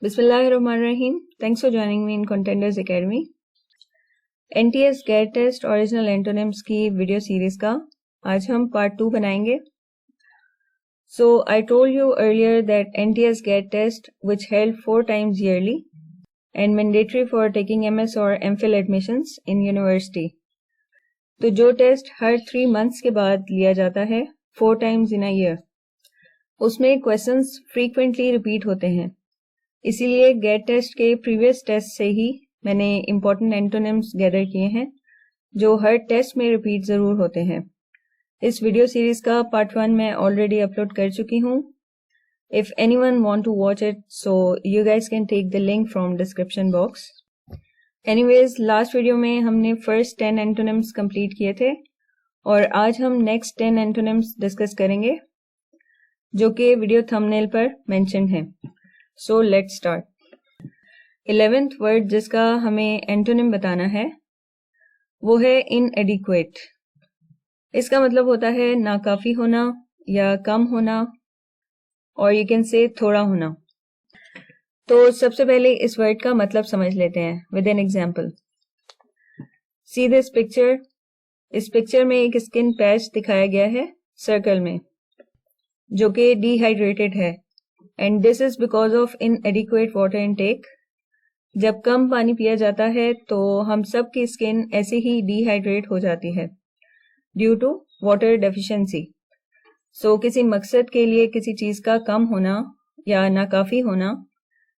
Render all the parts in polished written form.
Bismillahirrahmanirrahim. Thanks for joining me in Contenders Academy. NTS GATE test original antonyms की video series का आज हम part 2 बनाएंगे. So I told you earlier that NTS GATE test, which held 4 times yearly and mandatory for taking MS or MPhil admissions in university. तो जो test हर 3 months के बाद लिया जाता है 4 times in a year, उसमें क्वेश्चंस frequently repeat होते हैं. इसीलिए गेट टेस्ट के प्रीवियस टेस्ट से ही मैंने इम्पोर्टेंट एंटोनिम्स गैदर किए हैं जो हर टेस्ट में रिपीट ज़रूर होते हैं. इस वीडियो सीरीज का पार्ट 1 मैं ऑलरेडी अपलोड कर चुकी हूँ. If anyone want to watch it so you guys can take the link from description box. Anyways, last video में हमने फर्स्ट 10 एंटोनिम्स कंप्लीट किए थे और आज हम नेक्स्ट 10 एंटोनिम्स डिस्कस करेंगे जो कि वीडियो थंबनेल पर मेंशन है. So let's start. 11th word जिसका हमें एंटोनिम बताना है वो है inadequate. इसका मतलब होता है नाकाफी होना या कम होना और you can say थोड़ा होना. तो सबसे पहले इस वर्ड का मतलब समझ लेते हैं with an example. See this picture. इस पिक्चर में एक स्किन पैच दिखाया गया है सर्कल में जो कि डिहाइड्रेटेड है. And this is because of inadequate water intake. जब कम पानी पिया जाता है तो हम सब की स्किन ऐसे ही डिहाइड्रेट हो जाती है ड्यू टू वाटर डेफिशिएंसी. सो किसी मकसद के लिए किसी चीज़ का कम होना या नाकाफी होना,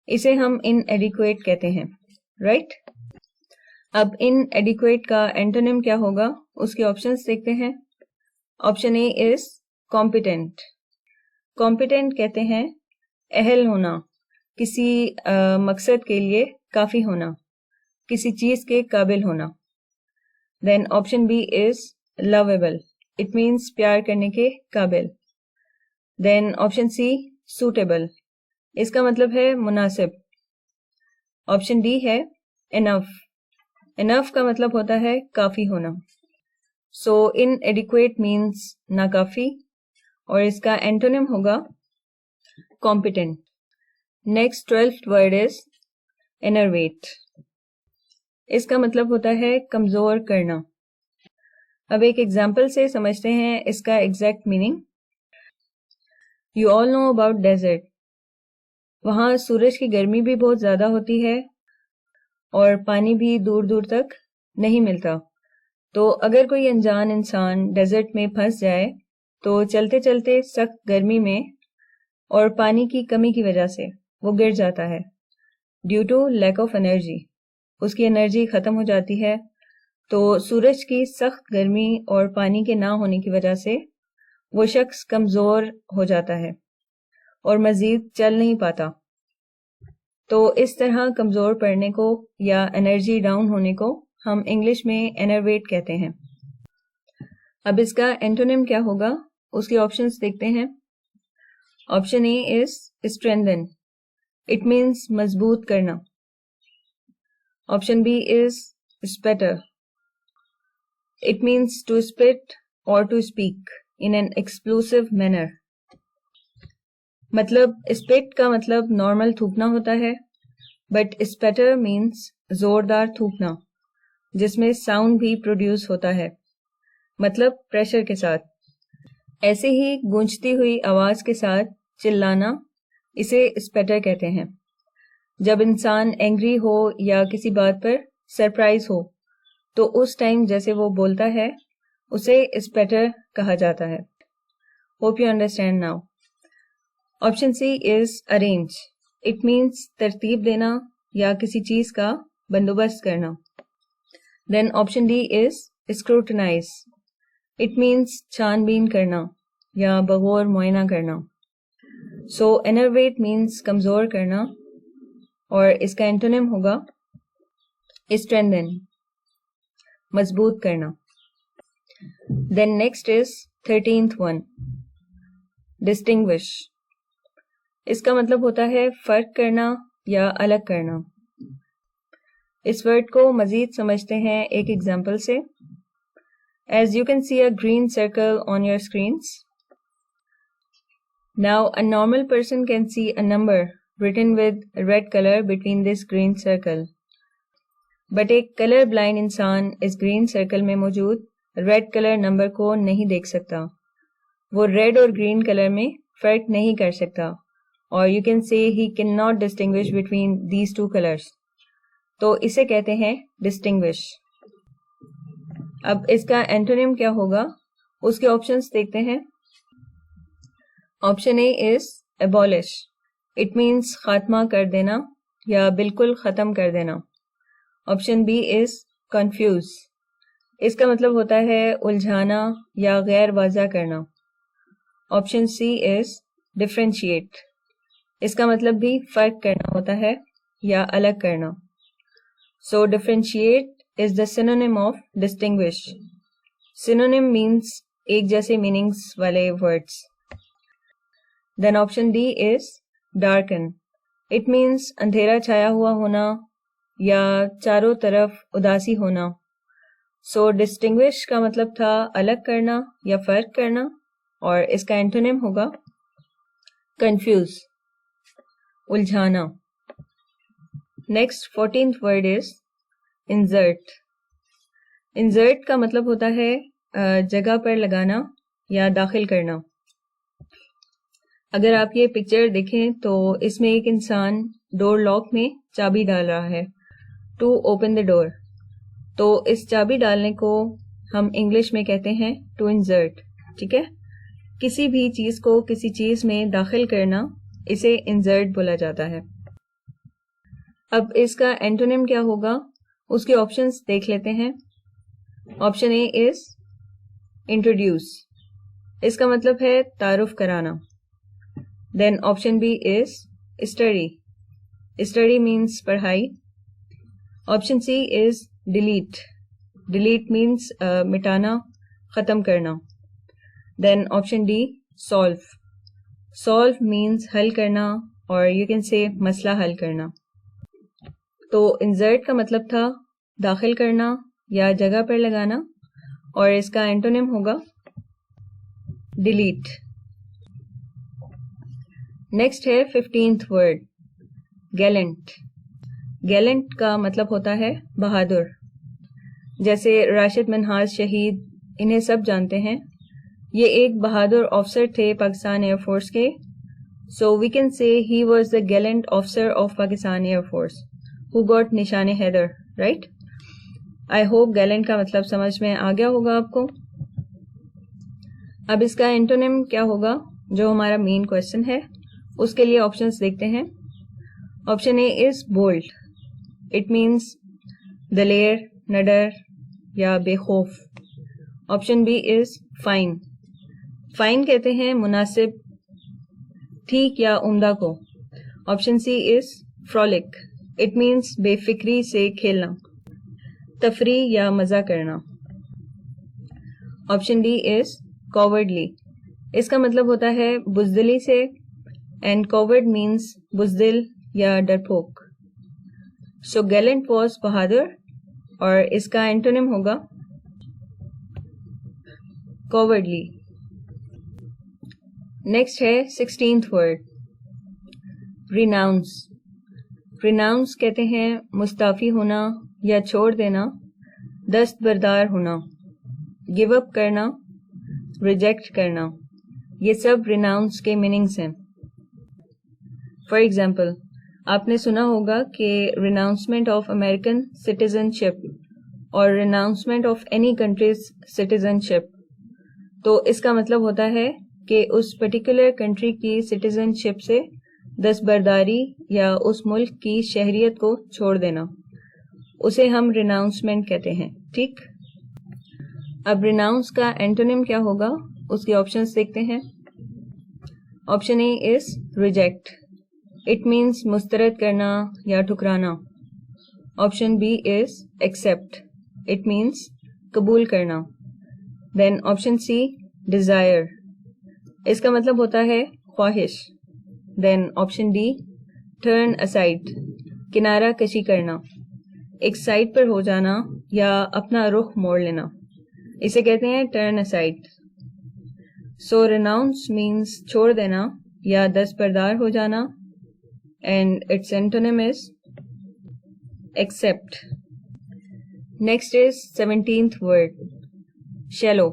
इसे हम inadequate कहते हैं, राइट? अब inadequate का एंटोनिम क्या होगा उसके ऑप्शंस देखते हैं. Option A is competent. Competent कहते हैं अहल होना, किसी मकसद के लिए काफ़ी होना, किसी चीज़ के काबिल होना. Then option B is lovable. It means प्यार करने के काबिल. Then option C suitable. इसका मतलब है मुनासिब. ऑप्शन डी है इनफ. इनफ का मतलब होता है काफ़ी होना. सो इनएडिक्वेट मीन्स नाकाफ़ी और इसका एंटोनिम होगा competent. Next 12th word is enervate. इसका मतलब होता है कमज़ोर करना. अब एक एग्जाम्पल से समझते हैं इसका exact meaning. You all know about desert. वहाँ सूरज की गर्मी भी बहुत ज़्यादा होती है और पानी भी दूर दूर तक नहीं मिलता. तो अगर कोई अनजान इंसान डेजर्ट में फंस जाए तो चलते चलते सख्त गर्मी में और पानी की कमी की वजह से वो गिर जाता है due to lack of energy. उसकी एनर्जी ख़त्म हो जाती है. तो सूरज की सख्त गर्मी और पानी के ना होने की वजह से वो शख्स कमज़ोर हो जाता है और मज़ीद चल नहीं पाता. तो इस तरह कमज़ोर पड़ने को या एनर्जी डाउन होने को हम इंग्लिश में एनर्वेट कहते हैं. अब इसका एंटोनिम क्या होगा उसके ऑप्शंस देखते हैं. Option A is strengthen. It means मजबूत करना. Option B is sputter. It means to spit और to speak in an explosive manner. मतलब स्पिट का मतलब नॉर्मल थूकना होता है बट स्पेटर मीन्स जोरदार थूकना जिसमें साउंड भी प्रोड्यूस होता है, मतलब प्रेशर के साथ. ऐसे ही गूंजती हुई आवाज़ के साथ चिल्लाना इसे स्पेटर कहते हैं. जब इंसान एंग्री हो या किसी बात पर सरप्राइज हो तो उस टाइम जैसे वो बोलता है उसे स्पेटर कहा जाता है. Hope you understand now. Option C is arrange. It means तरतीब देना या किसी चीज़ का बंदोबस्त करना. Then option D is scrutinize. It means छानबीन करना या बगौर मुआयना करना. सो एनर्वेट मीन्स कमज़ोर करना और इसका एंटोनिम होगा स्ट्रेंथन, मजबूत करना. Then next is 13th one, distinguish. इसका मतलब होता है फ़र्क करना या अलग करना. इस वर्ड को मज़ीद समझते हैं एक एग्जाम्पल से. As you can see a green circle on your screens. Now a normal person can see a number written with red color between this green circle. But ایک کلر بلائنڈ انسان اس green circle میں موجود red colour number کو نہیں دیکھ سکتا. وہ red اور گرین کلر میں فرق نہیں کر سکتا, اور you can say he can not distinguish between these two colours. تو اسے کہتے ہیں ڈسٹنگوش. اب اس کا اینٹونیم کیا ہوگا, اس کے آپشنس دیکھتے ہیں. Option A is abolish. It means خاتمہ کر دینا یا بالکل ختم کر دینا. آپشن بی از کنفیوز. اس کا مطلب ہوتا ہے الجھانا یا غیر واضح کرنا. آپشن سی از ڈفرینشیٹ. اس کا مطلب بھی فرق کرنا ہوتا ہے یا الگ کرنا. So differentiate is the synonym of distinguish. Synonym means ایک جیسے میننگس والے words. Then option D is darken. It means اندھیرا چھایا ہوا ہونا یا چاروں طرف اداسی ہونا. سو ڈسٹنگوش کا مطلب تھا الگ کرنا یا فرق کرنا, اور اس کا اینٹونیم ہوگا کنفیوز, الجھانا. Next 14th word is insert. Insert کا مطلب ہوتا ہے جگہ پر لگانا یا داخل کرنا. اگر آپ یہ پکچر دیکھیں تو اس میں ایک انسان ڈور لاک میں چابی ڈال رہا ہے ٹو اوپن دا ڈور. تو اس چابی ڈالنے کو ہم انگلش میں کہتے ہیں ٹو انزرٹ. ٹھیک ہے, کسی بھی چیز کو کسی چیز میں داخل کرنا اسے انزرٹ بولا جاتا ہے. اب اس کا اینٹونیم کیا ہوگا, اس کے آپشنس دیکھ لیتے ہیں. Option A is introduce. اس کا مطلب ہے تعارف کرانا. Then option B is study. Study means پڑھائی. Option C is delete. Delete means مٹانا, ختم کرنا. Then option D solve. Solve means حل کرنا, اور یو کین سے مسئلہ حل کرنا. تو انزرٹ کا مطلب تھا داخل کرنا یا جگہ پر لگانا, اور اس کا اینٹونیم ہوگا ڈیلیٹ. نیکسٹ ہے 15th ورڈ گیلنٹ. گیلنٹ کا مطلب ہوتا ہے بہادر. جیسے راشد منہاز شہید, انہیں سب جانتے ہیں. یہ ایک بہادر آفسر تھے پاکستان ایئر فورس کے. سو we can say he was the gallant officer of Pakistan air force who got Nishan Haider, right. I hope gallant کا مطلب سمجھ میں آ گیا ہوگا آپ کو. اب اس کا اینٹونیم کیا ہوگا, جو ہمارا مین کوشچن ہے, اس کے لیے آپشنس دیکھتے ہیں. Option A is bold. It means دلیر, نڈر یا بے خوف. Option B is fine. Fine کہتے ہیں مناسب, ٹھیک یا عمدہ کو. Option C is frolic. It means بے فکری سے کھیلنا, تفریح یا مزہ کرنا. آپشن ڈی از کاورڈلی. اس کا مطلب ہوتا ہے بزدلی سے, اینڈ کاورڈ مینس بزدل یا ڈرپوک. سو گیلنٹ واز بہادر, اور اس کا اینٹونیم ہوگا کاورڈلی. نیکسٹ ہے 16th ورڈ ریناؤنس. ریناؤنس کہتے ہیں مستعفی ہونا یا چھوڑ دینا, دستبردار ہونا, گیو اپ کرنا, ریجیکٹ کرنا. یہ سب ریناؤنس کے میننگس ہیں. فار ایگزامپل, آپ نے سنا ہوگا کہ ریناؤنسمنٹ آف امریکن سٹیزن شپ اور ریناؤنسمنٹ آف اینی کنٹریز سٹیزن شپ. تو اس کا مطلب ہوتا ہے کہ اس پرٹیکولر کنٹری کی سٹیزن شپ سے دستبرداری یا اس ملک کی شہریت کو چھوڑ دینا, اسے ہم ریناؤنسمنٹ کہتے ہیں. ٹھیک, اب ریناؤنس کا اینٹونیم کیا ہوگا, اس کے آپشنس دیکھتے ہیں. Option A is reject. It means مسترد کرنا یا ٹھکرانا. Option B is accept. It means قبول کرنا. Then option C Dzire. اس کا مطلب ہوتا ہے خواہش. دین آپشن ڈی ٹرن اسائڈ. کنارہ کشی کرنا, ایک سائڈ پر ہو جانا یا اپنا رخ موڑ لینا, اسے کہتے ہیں ٹرن اسائڈ. سو ریناؤنس مینس چھوڑ دینا یا دستبردار ہو جانا, and its antonym is except. Next is 17th word, shallow.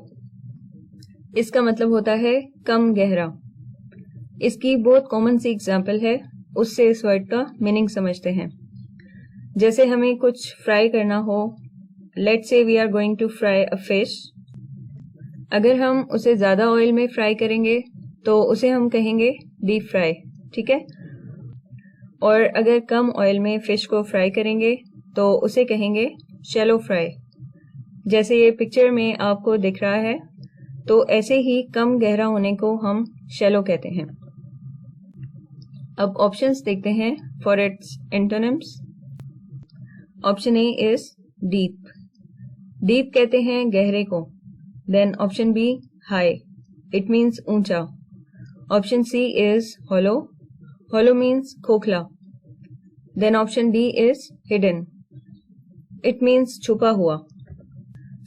इसका मतलब होता है कम गहरा. इसकी बहुत कॉमन सी एग्जाम्पल है, उससे इस वर्ड का मीनिंग समझते हैं. जैसे हमें कुछ फ्राई करना हो, let's say we are going to fry a fish. अगर हम उसे ज़्यादा ऑयल में फ्राई करेंगे तो उसे हम कहेंगे डीप फ्राई, ठीक है. और अगर कम ऑयल में फ़िश को फ्राई करेंगे तो उसे कहेंगे शैलो फ्राई. जैसे ये पिक्चर में आपको दिख रहा है, तो ऐसे ही कम गहरा होने को हम शैलो कहते हैं. अब ऑप्शंस देखते हैं for its antonyms. Option A is deep. Deep कहते हैं गहरे को. Then option B high, it means ऊंचा. Option C is hollow. Hollow means खोखला. Then option D is hidden. It means छुपा हुआ.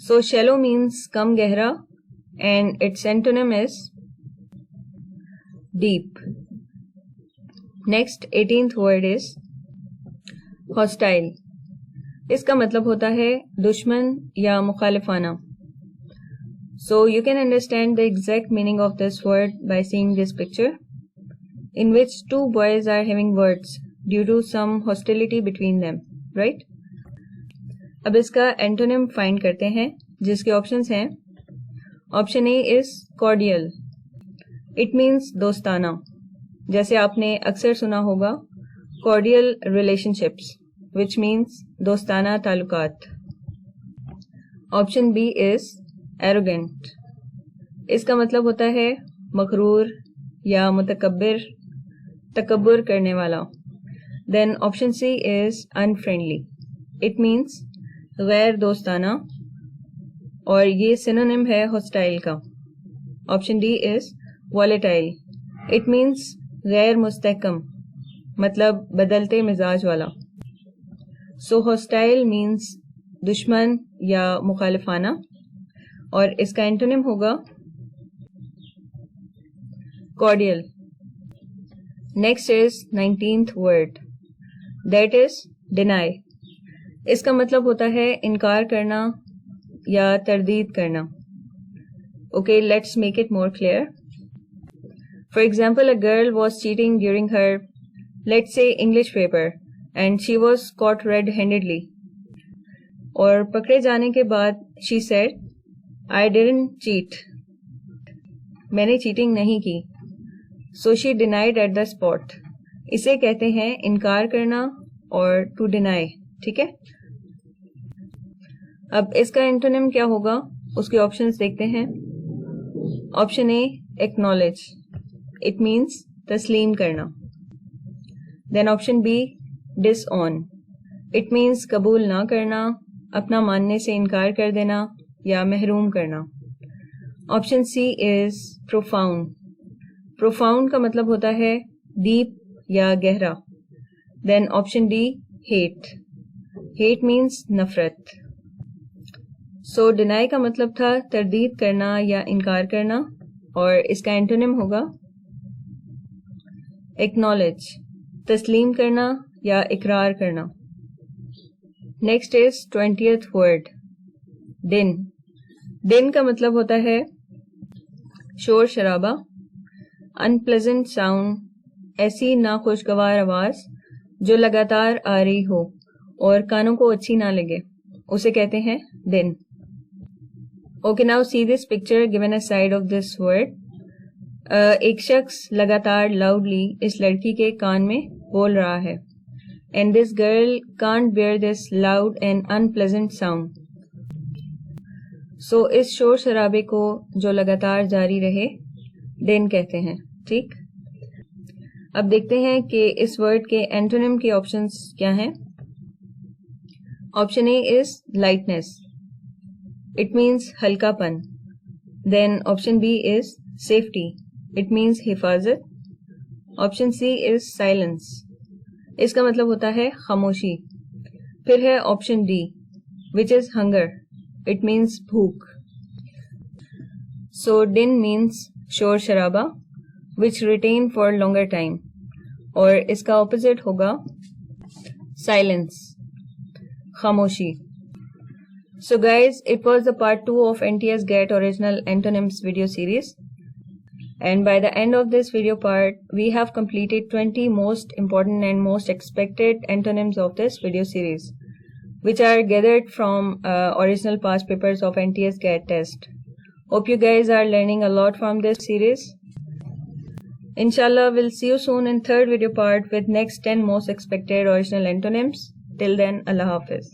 So shallow means कम गहरा and its antonym is deep. Next 18th word is hostile. इसका मतलब होता है दुश्मन या मुखालिफाना. So you can understand the exact meaning of this word by seeing this picture, in which two boys are having words due to some hostility between them, right? अब इसका antonym find करते हैं, जिसके ऑप्शंस हैं. Option A is cordial. It means दोस्ताना. जैसे आपने अक्सर सुना होगा cordial relationships, which means दोस्ताना ताल्लुकात. Option B is arrogant. इसका मतलब होता है मगरूर या मुतकब्बिर, तकब्बुर करने वाला. Then option C is unfriendly. It means गैर दोस्ताना, और ये सिनोनिम है हॉस्टाइल का. Option D is volatile. It means गैर मुस्तहकम, मतलब बदलते मिजाज वाला. सो हॉस्टाइल मीन्स दुश्मन या मुखालिफाना, और इसका एंटोनिम होगा cordial. Next is 19th word, that is deny. इसका मतलब होता है इनकार करना या तरदीद करना. Okay, let's make it more clear. For example, a girl was cheating during her, let's say, English paper, and she was caught red-handedly. और पकड़े जाने के बाद she said, I didn't cheat. मैंने चीटिंग नहीं की. So she denied at the spot. इसे कहते हैं इनकार करना और to deny, ठीक है. अब इसका एंटोनिम क्या होगा, उसके ऑप्शंस देखते हैं. Option A acknowledge. It means तस्लीम करना. Then option B disown. It means कबूल ना करना, अपना मानने से इनकार कर देना या महरूम करना. Option C is profound. Profound का मतलब होता है डीप या गहरा. Then option D hate. Hate means नफरत. सो डिनाई का मतलब था तरदीद करना या इनकार करना, और इसका एंटोनिम होगा एक्नॉलेज, तस्लीम करना या इकरार करना. नेक्स्ट इज 20th word, दिन. दिन का मतलब होता है शोर शराबा, अनप्लेजेंट साउंड, ऐसी नाखुशगवार आवाज जो लगातार आ रही हो और कानों को अच्छी ना लगे, उसे कहते हैं दिन. Okay, now see this picture given a side of this word. एक शख्स लगातार लाउडली इस लड़की के कान में बोल रहा है, and this girl can't bear this loud and unpleasant sound. So इस शोर शराबे को जो लगातार जारी रहे दिन कहते हैं, ठीक. अब देखते हैं कि इस वर्ड के एंटोनिम के ऑप्शंस क्या हैं. Option A is lightness. It means हल्कापन. Then option B is safety. It means हिफाजत. Option C is silence. इसका मतलब होता है खामोशी. फिर है option D which is hunger. It means भूख. So din means शोर शराबा which retain for longer time. اور اس کا اپوزٹ ہوگا سائلنس، خاموشی. So guys, it was the part 2 of NTS GATE original antonyms video series. And by the end of this video part, we have completed 20 most important and most expected antonyms of this video series, which are gathered from original past papers of NTS GATE test. Hope you guys are learning a lot from this series. Inshallah, we'll see you soon in third video part with next 10 most expected original antonyms. Till then, Allah Hafiz.